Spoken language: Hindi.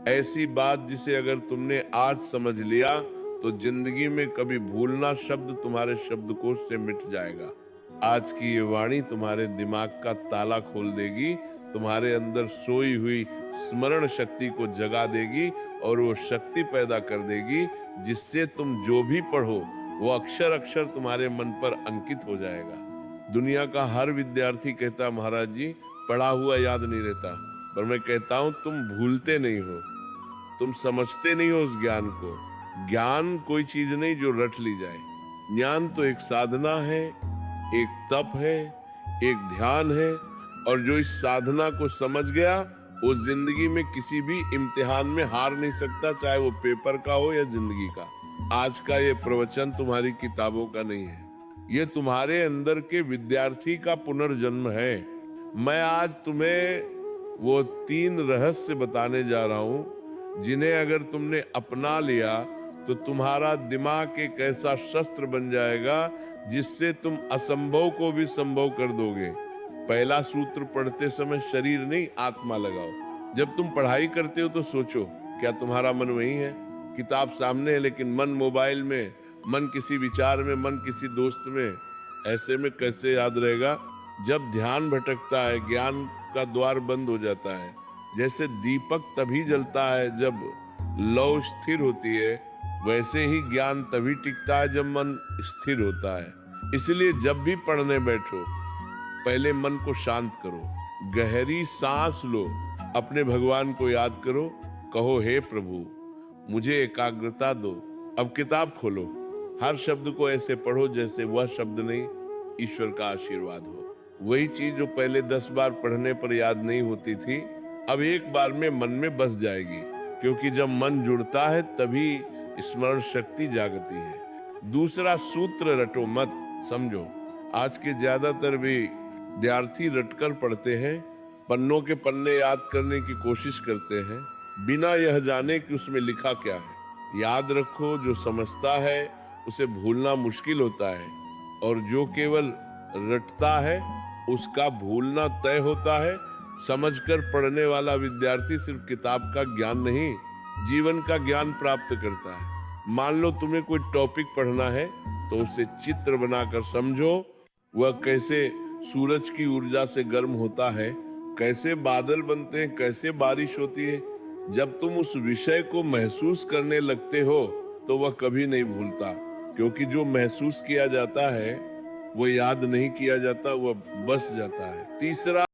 ऐसी बात जिसे अगर तुमने आज समझ लिया तो जिंदगी में कभी भूलना शब्द तुम्हारे शब्दकोश से मिट जाएगा। आज की ये वाणी तुम्हारे दिमाग का ताला खोल देगी, तुम्हारे अंदर सोई हुई स्मरण शक्ति को जगा देगी और वो शक्ति पैदा कर देगी जिससे तुम जो भी पढ़ो वो अक्षर अक्षर तुम्हारे मन पर अंकित हो जाएगा। दुनिया का हर विद्यार्थी कहता महाराज जी पढ़ा हुआ याद नहीं रहता, पर मैं कहता हूं तुम भूलते नहीं हो, तुम समझते नहीं हो उस ज्ञान को। ज्ञान कोई चीज नहीं जो रट ली जाए। ज्ञान तो एक साधना है, एक तप है, एक ध्यान है, और जो इस साधना को समझ गया वो जिंदगी में किसी भी इम्तिहान में हार नहीं सकता, चाहे वो पेपर का हो या जिंदगी का। आज का ये प्रवचन तुम्हारी किताबों का नहीं है, ये तुम्हारे अंदर के विद्यार्थी का पुनर्जन्म है। मैं आज तुम्हें वो 3 रहस्य बताने जा रहा हूं जिन्हें अगर तुमने अपना लिया तो तुम्हारा दिमाग एक ऐसा शस्त्र बन जाएगा जिससे तुम असंभव को भी संभव कर दोगे। पहला सूत्र पढ़ते समय शरीर नहीं आत्मा लगाओ। जब तुम पढ़ाई करते हो तो सोचो क्या तुम्हारा मन वही है? किताब सामने है लेकिन मन मोबाइल में, मन किसी विचार में, मन किसी दोस्त में। ऐसे में कैसे याद रहेगा? जब ध्यान भटकता है ज्ञान का द्वार बंद हो जाता है। जैसे दीपक तभी जलता है जब लौ स्थिर होती है, वैसे ही ज्ञान तभी टिकता है जब मन स्थिर होता है। इसलिए जब भी पढ़ने बैठो पहले मन को शांत करो, गहरी सांस लो, अपने भगवान को याद करो, कहो हे प्रभु मुझे एकाग्रता दो। अब किताब खोलो, हर शब्द को ऐसे पढ़ो जैसे वह शब्द नहीं ईश्वर का आशीर्वाद हो। वही चीज जो पहले 10 बार पढ़ने पर याद नहीं होती थी अब एक बार में मन में बस जाएगी, क्योंकि जब मन जुड़ता है तभी स्मरण शक्ति जागती है। दूसरा सूत्र रटो मत, समझो। आज के ज्यादातर भी विद्यार्थी रटकर पढ़ते हैं, पन्नों के पन्ने याद करने की कोशिश करते हैं बिना यह जाने कि उसमें लिखा क्या है। याद रखो जो समझता है उसे भूलना मुश्किल होता है, और जो केवल रटता है उसका भूलना तय होता है। समझकर पढ़ने वाला विद्यार्थी सिर्फ किताब का ज्ञान नहीं जीवन का ज्ञान प्राप्त करता है। मान लो तुम्हें कोई टॉपिक पढ़ना है तो उसे चित्र बनाकर समझो, वह कैसे सूरज की ऊर्जा से गर्म होता है, कैसे बादल बनते हैं, कैसे बारिश होती है। जब तुम उस विषय को महसूस करने लगते हो तो वह कभी नहीं भूलता, क्योंकि जो महसूस किया जाता है वो याद नहीं किया जाता, वह बस जाता है। तीसरा